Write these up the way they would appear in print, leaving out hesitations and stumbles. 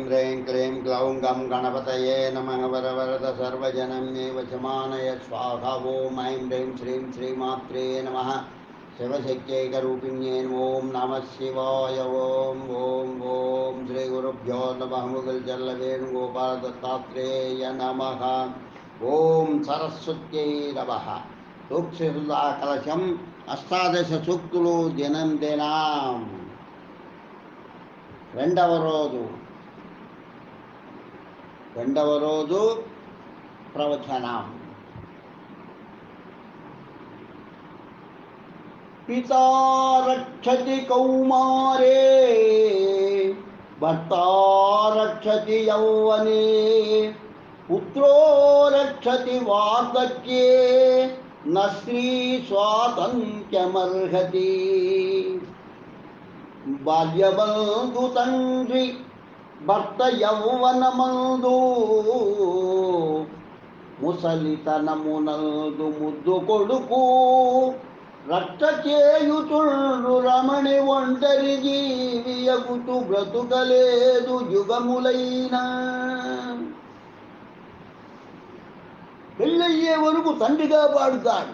ह्रीं क्लीं ग्लौं गं गणपतये नमः वरवरद सर्वजनमेव च मानय स्वाहा ॐ ऐं ह्रीं श्रीं श्रीमात्रे नमः शिवशक्त्यैकरूपिण्यै ॐ नमः शिवाय ॐ श्रीगुरुभ्यो नमः मुकुलजल्लवेणुगोपालदत्तात्रेय नमः ॐ सरस्वत्यै नमः सूक्ष्मकलशम् अष्टादश सूक्तुलु दिनं दिनां రెండవ రోజు ప్రవచనం. పితా రక్షతి కౌమారే భర్తా రక్షతి యౌవనే పుత్రో రక్షతి వార్ధక్యే న స్త్రీ స్వాతంత్ర్యమర్హతి. బాల్యబంధు తండ్రి భర్త యౌవనమందు ముసలితనమునందు ముద్దు కొడుకు రక్ష చేయుచుండు రమణి ఒంటరి జీవియగుతు బ్రతుకలేదు యుగములైనా. పెళ్ళయ్యే వరకు తండ్రిగా పాడుతాడు,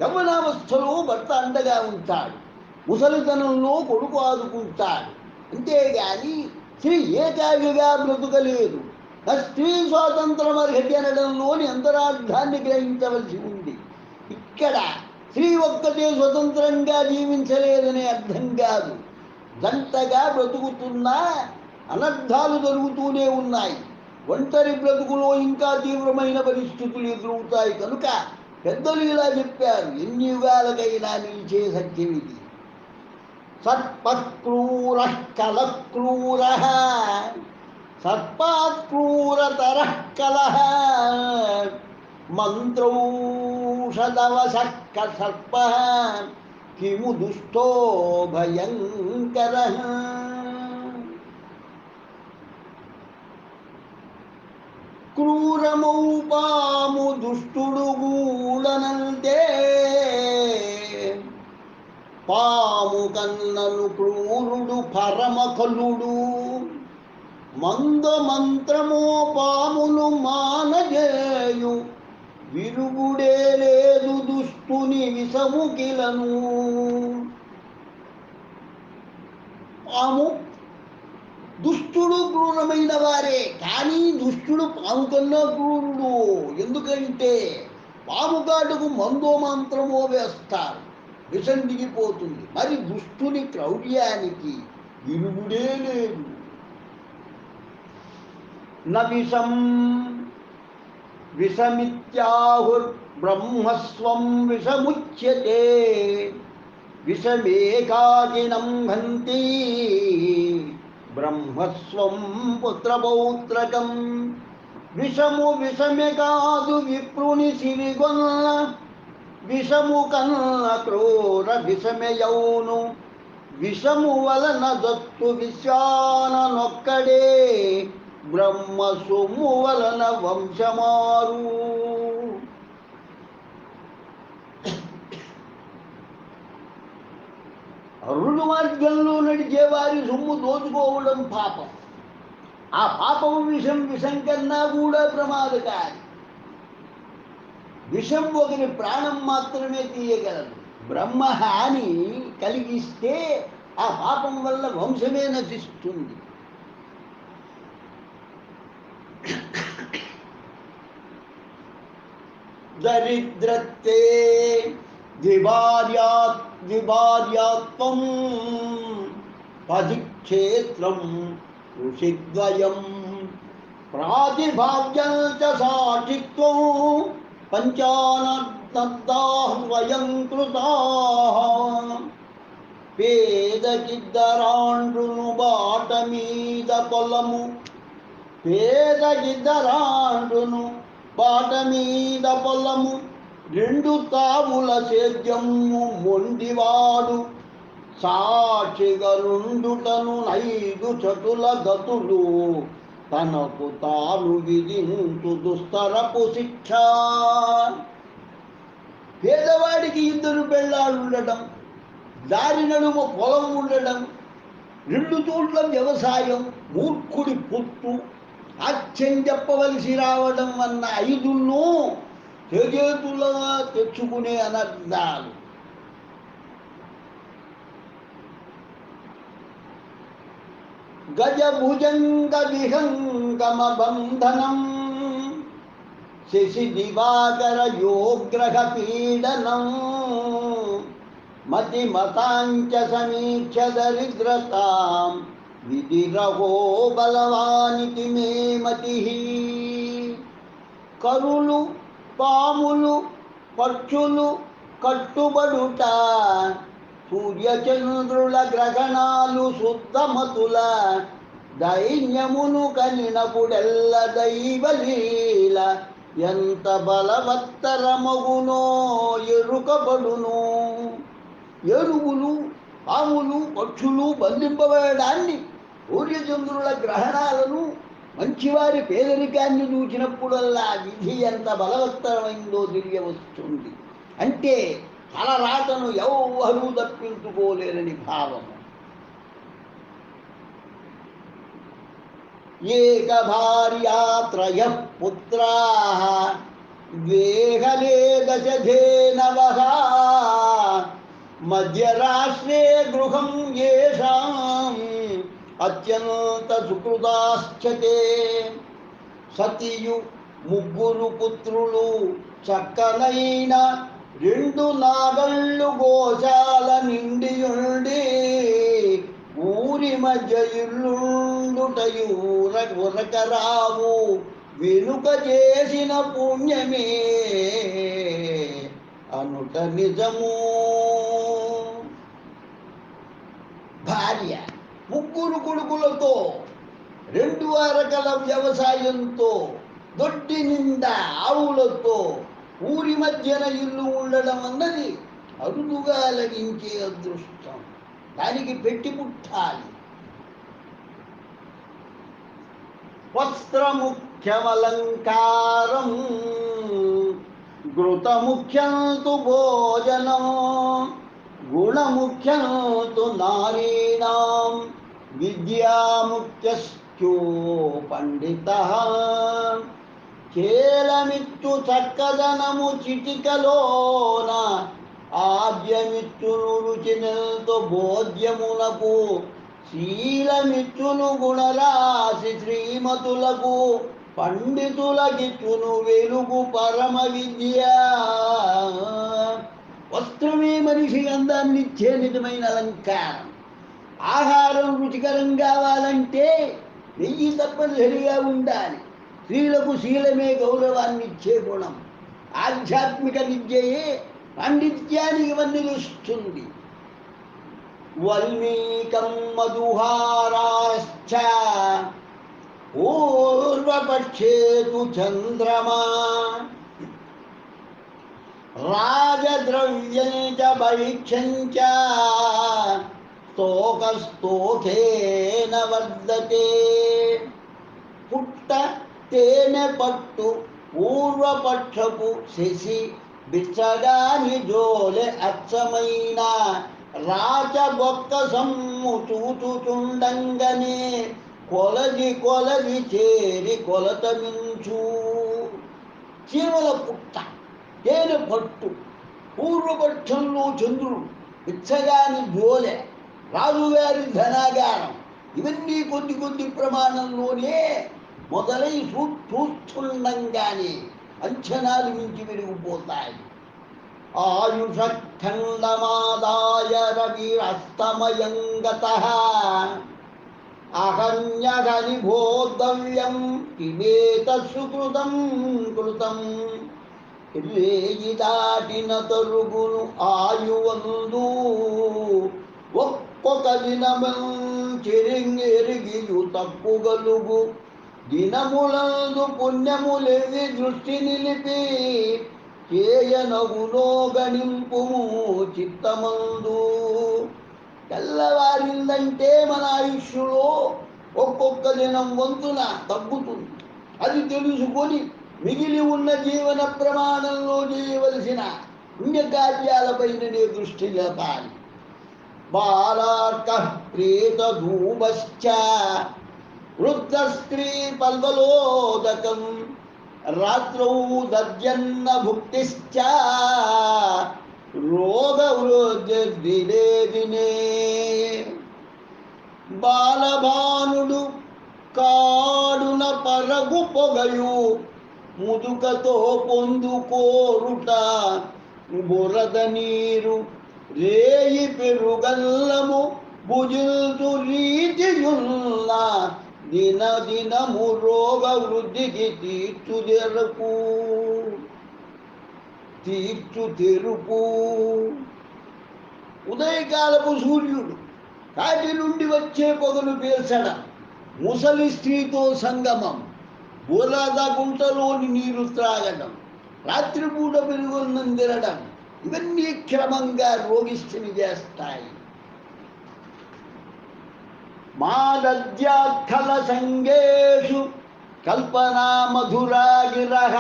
యవ్వనావస్థలో భర్త అండగా ఉంటాడు, ముసలితనంలో కొడుకు ఆదుకుంటాడు. అంతేగాని స్త్రీ ఏకాగిగా బ్రతుకలేదు. స్త్రీ స్వాతంత్రం అర్హతి అనడంలోని అంతరార్థాన్ని గ్రహించవలసి ఉంది. ఇక్కడ స్త్రీ ఒక్కటే స్వతంత్రంగా జీవించలేదనే అర్థం కాదు. జంటగా బ్రతుకుతున్నా అనర్థాలు జరుగుతూనే ఉన్నాయి. ఒంటరి బ్రతుకులో ఇంకా తీవ్రమైన పరిస్థితులు ఎదురవుతాయి. కనుక పెద్దలు ఇలా చెప్పారు, ఎన్ని యుగాలకైనా నిలిచే సత్యం ఇది. సర్పక్రూర కలక్రూర సర్పాత్క్రూరతర కలః మంత్రౌషధవశక్క సర్ప కిము దుష్టో భయంకర. క్రూరమౌ పాము దుష్టుడు గూడనంతే పాము కన్నను క్రూరుడు పరమకలుడు. మందమంత్రమో పాములు మానజేయు విరుగుడే లేదు దుష్టుని విషముకిలను. పాము దుష్టుడు క్రూరమైన వారే, కానీ దుష్టుడు పాము కన్నా క్రూరుడు. ఎందుకంటే పాము కాటుకు మందో మంత్రమో వేస్తారు, విషం దిగిపోతుంది. మరి దుష్టుని క్రౌర్యానికి విరుగుడే లేదు. న విషం విషమిత్యాహుర్బ్రహ్మస్వం విషముచ్యతే విషమేకాకినం హంతి బ్రహ్మస్వం పుత్రపౌత్రకం. విషము విషమే కాదు విప్రుని సిరిగొల్ల, విషము కన్న క్రూర విషమయౌను. విషము వలన దత్తు విశ్వాననొక్కడే, బ్రహ్మ సొమ్ము వలన వంశమారు. అరుడు మార్గంలో నడిచే వారి సొమ్ము దోచుకోవడం పాపం. ఆ పాపం విషం కన్నా కూడా ప్రమాదకారి. విషం ఒకరి ప్రాణం మాత్రమే తీయగలదు. బ్రహ్మహాని కలిగిస్తే ఆ పాపం వల్ల వంశమే నశిస్తుంది. దరిద్రత్తే ద్విభార్యాత్వం పదిక్షేత్రం ఋషిద్వయం ప్రాతిభావ్యం చ సాక్షిత్వం పంచానర్దాః స్వయం కృతాః. పేదకిద్దరాండ్రును బాట మీద పొలము, పేదకిద్దరాండ్రును బాట మీద పొలము, రెండు తావుల సేద్యము మొండివాడు. సాక్షిగలుండుటను 5 చటుల గతులు, తనకు తాను విధించు దుస్తరపు శిక్ష. పేదవాడికి 2 పెళ్ళాళ్ళు ఉండటం, దారి నడుమ పొలం ఉండడం, రెండు చోట్ల వ్యవసాయం మూర్ఖుడి పొత్తు, ఆఖ్యం చెప్పవలసి రావడం అన్న ఐదును చేతులుగా తెచ్చుకునే అనర్థాలు. గజభుజంగ విహంగమ బంధనం శశి దివాకర యోగ్రహ పీడనం మతి మతాంచ సమీక్ష దరిద్రతాం విధిరహో బలవానికి మే మతి. కరులు పాములు పక్షులు కట్టుబడుట, సూర్యచంద్రుల గ్రహణాలు శుద్ధమతుల, దైన్యమును కనినపుడెల్ల దైవలీల, ఎంత బలవత్తరమగునో ఎరుకబడును. ఏనుగులు పాములు పక్షులు బంధింపబడడాన్ని, సూర్యచంద్రుల గ్రహణాలను, మంచివారి పేదరికాన్ని చూచినప్పుడల్లా విధి ఎంత బలవత్తరమైందో తెలియవస్తుంది. అంటే తలరాతను ఎవ్వరూ తప్పించుకోలేరని భావము. ఏక భార్యా త్రయః పుత్రాః ద్వేహలే దశధేనవః మధ్యరాష్ట్రే గృహం యేషాం అత్యంత సుకృతాశ్చతే. సతియు ముగ్గురు పుత్రులు చక్కనైన రెండు నాగళ్ళు గోశాల నిండియుండి, ఊరి మధ్య ఇల్లుండుటయు ఉరకరావు వెనుక చేసిన పుణ్యమే అనుట నిజము. భార్య ముగ్గురు కొడుకులతో, రెండు అరకల వ్యవసాయంతో, దొడ్డి నిండా ఆవులతో ఊరి మధ్యన ఇల్లు ఉండడం అన్నది అరుదుగా లభించే అదృష్టం. దానికి పెట్టి పుట్టాలి. వస్త్రముఖ్యమలంకారం ఘృతముఖ్యం తు భోజనం గుణముఖ్యం తు నారీణాం విద్యాముఖ్యశ్చో పండితః. కేలమిచ్చు చక్కదనము చిటికలోన ఆద్యమిచ్చును రుచినెల్తో బోధ్యమునకు. శీలమిచ్చును గుణరాశి శ్రీమతులకు, పండితులకిచ్చును వెలుగు పరమ విద్య. వస్త్రమే మనిషి అందాన్నిచ్చే నిజమైన అలంకారం. ఆహారం రుచికరం కావాలంటే నెయ్యి తప్పనిసరిగా ఉండాలి. స్త్రీలకు శీలమే గౌరవాన్నిచ్చే గుణం. ఆధ్యాత్మిక విద్యయే పాండిత్యానికి వన్నెలుస్తుంది. వల్మీకం మధుహారాశ్చ పూర్వపక్షేతు చంద్రమా రాజద్రవ్యం చ భైక్షం చ స్తోకేన వర్ధతే. పుట్ట తేనె పట్టు పూర్వపక్షపు శశి బిచ్చగాని జోలె అచ్చమైన రాచబొక్క సమ్ము చూచుచుండంగనే కొలది కొలది చేరి కొలత మించు. చీమల పుట్ట, తేనె పట్టు, పూర్వపక్షంలో చంద్రుడు, బిచ్చగాని జోలె, రాజుగారి ధనాగారం, ఇవన్నీ కొద్ది కొద్ది ప్రమాణంలోనే మొదలై చూస్తుండగానే అంచనాలు మించి పెరిగిపోతాయి. ఆయుషఖండమాదాయ రవిరస్తమయం గతః అహన్యగని బోద్ధవ్యం కిమేతస్సు కృతం. రేయి దాటిన తరుగును ఆయువందు ఒక్కొక్క దినమం చెరింగెరిగియు తప్పుగలుగు. దినములందు పుణ్యములేవి దృష్టి నిలిపి చేయనగునో గణింపుము చిత్తమందు. తెల్లవారిందంటే మన ఆయుష్లో ఒక్కొక్క దినం వంతున తగ్గుతుంది. అది తెలుసుకొని మిగిలి ఉన్న జీవన ప్రమాణంలో చేయవలసిన పుణ్యకార్యాలపైననే దృష్టి లేపాలి. బాలార్కః ప్రేతధూమశ్చ వృద్ధస్త్రీ పల్వలోదకం రాత్రౌ దద్యన్న భుక్తిశ్చ రోగవృద్ధిర్దినే దినే. బాలభానుడు కాడున పరగు పొగయు ముదుకతో పొందుకోరుట బురద నీరు రేయి పెరుగల్లము భుజిల్తు రీతియున్న దిన దినము రోగ వృద్ధికి తీర్చు తెరుపు. ఉదయకాలపు సూర్యుడు కాటి నుండి వచ్చే పొగలు పీల్చడం, ముసలి స్త్రీతో సంగమం, బురద గుంటలోని నీరు త్రాగడం, రాత్రిపూట పెరుగున్నం తినడం, ఇవన్నీ క్రమంగా రోగిష్ఠిని చేస్తాయి. మాదద్యాఖల సంగేషు కల్పనా మధురా గిరః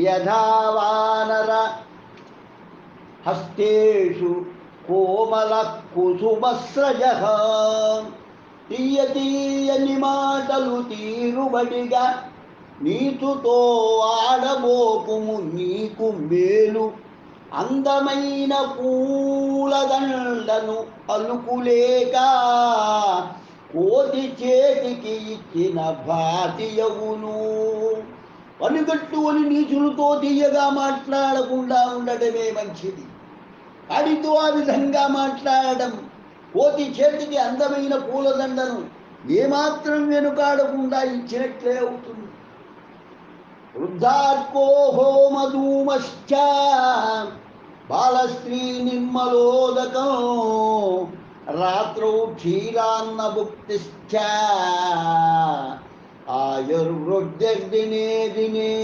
యథా వానర హస్తేషు కోమల కుసుమస్రజః. తీయ తీయని మాటలు తీరుబడిగా నీతుతో ఆడబోకుము నీకు మేలు. అందమైన పూలదండను అలుకులేక కోటి చేతికి ఇచ్చిన భాతియవును. పనిగట్టుకొని నీచులతో తీయగా మాట్లాడకుండా ఉండటమే మంచిది. వాడితో ఆ విధంగా మాట్లాడడం కోతి చేతికి అందమైన పూలదండను ఏమాత్రం వెనుకాడకుండా ఇచ్చినట్లే అవుతుంది. వృద్ధార్కో హోమధూమశ్చ బాలస్త్రీ నిర్మలోదకం రాత్రౌ క్షీరాన్న భుక్తిశ్చ ఆయుర్వృద్ధిర్దినే దినే.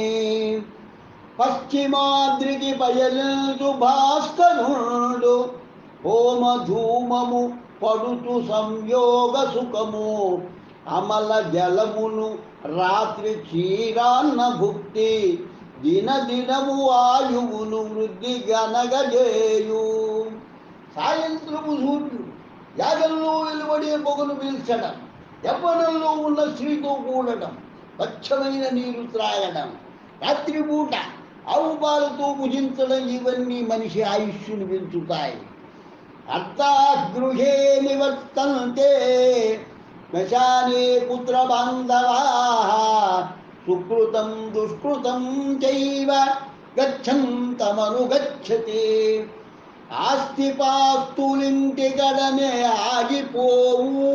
పశ్చిమాద్రికి పయనిల్తు భాస్కరుడు హోమధూమము పడుతు సంయోగ సుఖము అమల జలమును రాత్రి క్షీరాన్న భుక్తి దిన దినము ఆయువును వృద్ధి గనగజేయు. సాయంత్రము సూర్యుడు యాగంలో వెలువడే పొగను పీల్చడం, యవ్వనంలో ఉన్న స్త్రీతో కూడటం, స్వచ్ఛమైన నీరు త్రాగడం, రాత్రిపూట ఆవు పాలతో భుజించడం, ఇవన్నీ మనిషి ఆయుష్ను పెంచుతాయి. అర్థాగృహే నివర్తంతే శ్మశానే పుత్ర బాంధవాః సుకృతం దుష్కృతం చైవ గచ్చంతమనుగచ్చతి. ఆస్తిపాస్తులింటి గడనే ఆగిపోవు,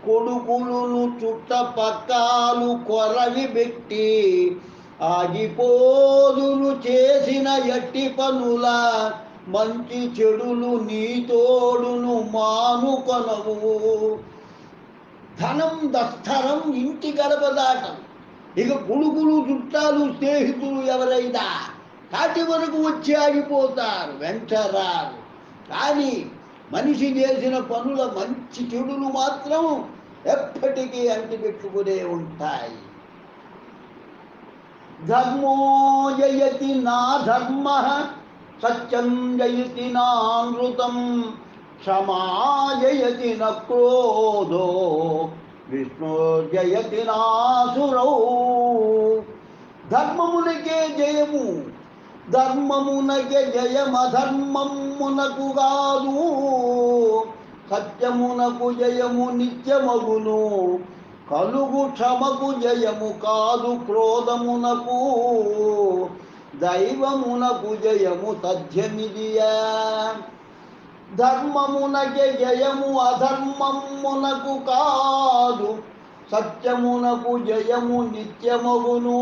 కొడుకులను చుట్టపక్కాలు కొరవి పెట్టి ఆగిపోదులు చేసిన ఎట్టి పనుల మంచి చెడులు నీతోడును మానుకొనవు. ధనం దస్తరం ఇంటి గడప దాటం. ఇక కొడుకులు చుట్టాలు స్నేహితులు ఎవరైనా కాటి వరకు వచ్చి ఆగిపోతారు, వెంటరారు. కానీ మనిషి చేసిన పనుల మంచి చెడులు మాత్రం ఎప్పటికీ అంటిపెట్టుకునే ఉంటాయి. ధర్మో జయతి నా ధర్మ సత్యం జయతి నానృతం క్షమా జయతి న క్రోధో విష్ణు జయతి నాసురౌ. ధర్మమునకే జయము, ధర్మమునకే జయమధర్మమునకు కాదు. సత్యమునకు జయము నిత్యమగును, కలుగు క్షమకు జయము కాదు క్రోధమునకు. దైవమునకు జయము తథ్యమిదియా. ధర్మమునకే జయము అధర్మమునకు కాదు. సత్యమునకు జయము నిత్యమగును,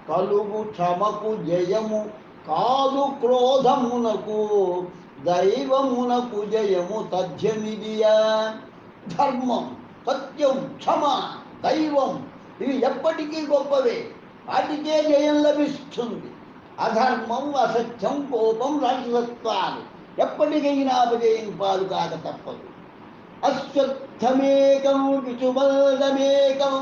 కలుగు క్షమకు జయము కాదు క్రోధమునకు. దైవమునకు జయము తథ్యమిదియా. ధర్మం, సత్యం, క్షమ, దైవం ఇవి ఎప్పటికీ గొప్పవే, వాటికే జయం లభిస్తుంది. అధర్మం, అసత్యం, కోపం, రాక్షసత్వాలు ఎప్పటికైనా అపజయం పాలు కాక తప్పదు. అశ్వత్థమేకం విచుబలమేకం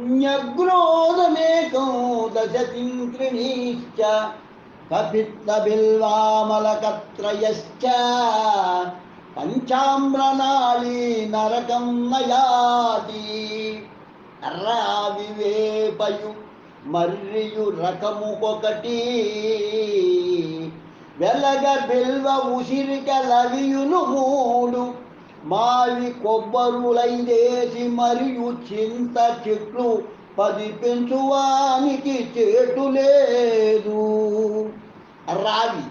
న్యగ్రోధమేకం దశతింత్రిణీశ్చ కపిత్తబిల్వామలకత్రయశ్చ పంచామ్రనాళీ నరకం నయాతి. రావి వేపయు మర్రియు రకముకొకటి, వెలగ బిల్వ ఉసిరిక లవియులు మూడు, మావి కొబ్బరులైదేసి మరియు చింత చెట్లు 10 పెంచువానికి చేటు లేదు. రావి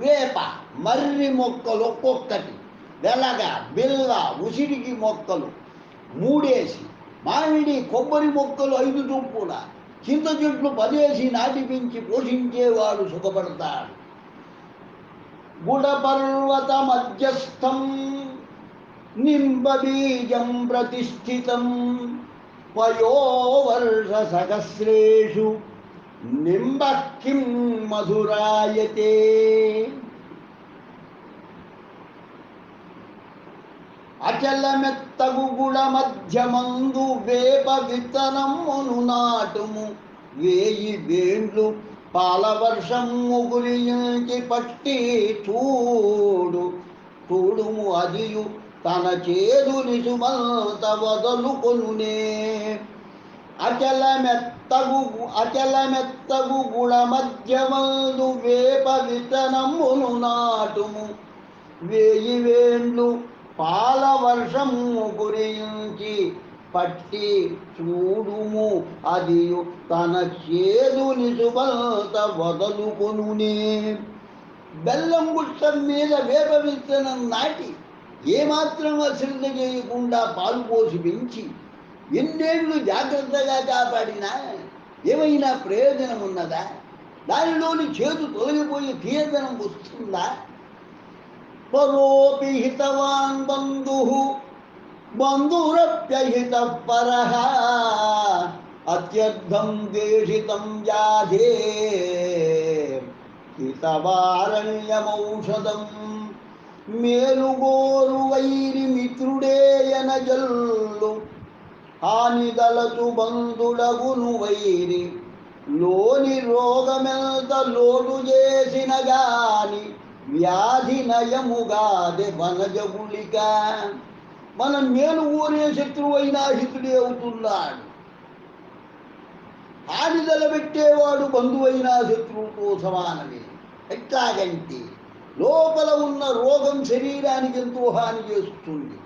వేప మర్రి మొక్కలు ఒక్కొక్కటి, వెలగ బిల్వ ఉసిరికి మొక్కలు 3 మామిడి కొబ్బరి మొక్కలు 5 చొప్పున, చింత చెట్లు 10 నాటి పెంచి పోషించేవాడు సుఖపడతాడు. గుడపర్వత మధ్యస్థం నింబబీజం ప్రతిష్ఠితం, వయోవర్ష సహస్రేషు నింబ కిం మధురాయతే. అచలమెత్తగు గుడ మధ్యమందు వేప విత్తనమును నాటుము, 1000 వేండ్లు పాలవర్షము గురించి పట్టి చూడు. చూడుము అదియు తన చేదు నిసుమంత వదలుకొనునే. అచలమెత్తగు గుడ మధ్యమందు వేప విత్తనమును నాటుము, 1000 వేండ్లు పాలవర్షము గురించి పట్టి చూడుము అదియు తన చేదు నిసుమంత వదలుకొనునే. బెల్లం గుట్టం మీద వేప విత్తనం నాటి ఏమాత్రం అశ్రద్ధ చేయకుండా పాలు పోసి పెంచి ఎన్నేళ్ళు జాగ్రత్తగా కాపాడినా ఏమైనా ప్రయోజనం ఉన్నదా? దానిలోని చేదు తొలగిపోయి తీయదనం వస్తుందా? పరోపి హితవాన్ బంధుః బంధురప్యహిత పరః, అత్యర్థం ద్వేషితం జాధే హితవారణ్యమౌషధం. మేలుగోరు వైరి మిత్రుడేయన జల్లు, హానిదలచు బంధుడగును వైరి. లోని రోగమెంత లోటు చేసిన గాని వ్యాధి నయముగాదే వనజగుళిక. మనం మేలు ఊరే శత్రువు అయినా హితుడే అవుతున్నాడు. హాని తలబెట్టేవాడు బంధువైనా శత్రువుతో సమానమే. ఎట్లాగంటే లోపల ఉన్న రోగం శరీరానికి ఎంతో హాని చేస్తుంది.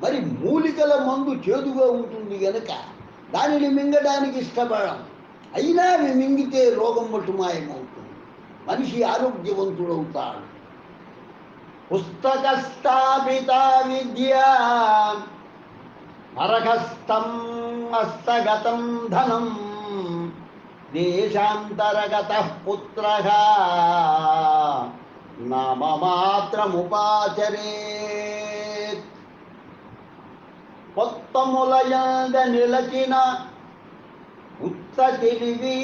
మరి మూలికల మందు చేదుగా ఉంటుంది గనక దానిని మింగడానికి ఇష్టపడం. అయినా అవి మింగితే రోగం మటుమాయమవుతుంది, మనిషి ఆరోగ్యవంతుడవుతాడు. పుస్తకస్థాపిత విద్య పరగస్థం హస్తగతం ధనం, దేశాంతరగతః పుత్రః నామమాత్రముపాచరేత్. పొత్తములయంద నిలచిన ఉత్త తెలివి,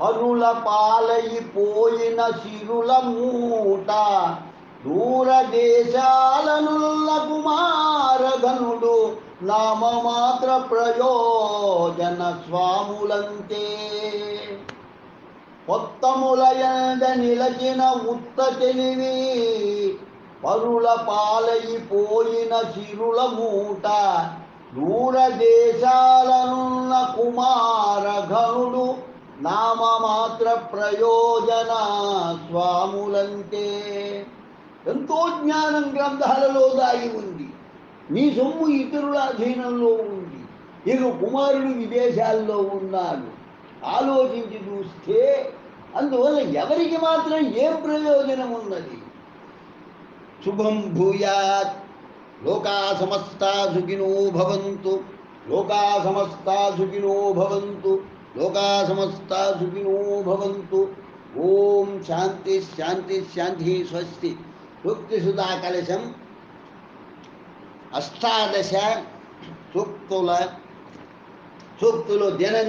అరుల పాలయిపోయిన సిరుల మూట, దూరదేశాలనుల్ల కుమారగనుడు నామమాత్ర ప్రయోజన స్వాములంతే. పొత్తములయంద నిలచిన ఉత్త తెలివి, పరుల పాలయిపోయిన సిరుల మూట, దూరదేశాలనున్న కుమారఘనుడు నామమాత్ర ప్రయోజన స్వాములంతే. ఎంతో జ్ఞానం గ్రంథాలలో దాగి ఉంది. నీ సొమ్ము ఇతరుల అధీనంలో ఉంది. ఇక కుమారుడు విదేశాల్లో ఉన్నాడు. ఆలోచించి చూస్తే అందువల్ల ఎవరికి మాత్రం ఏం ప్రయోజనం ఉన్నది? శుభం భూయాత్. లోకా సమస్తా సుఖినో భవంతు. లోకా సమస్తా సుఖినో భవంతు. లోకా సమస్తా సుఖినో భవంతు. ఓం శాంతి శాంతి శాంతి. స్వస్తి. సూక్తి సుధా కలశం 18 సూక్తులు దినం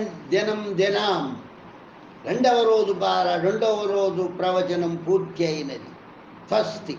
రెండవ రోజు ప్రవచనం పూర్తి అయినది. స్వస్తి.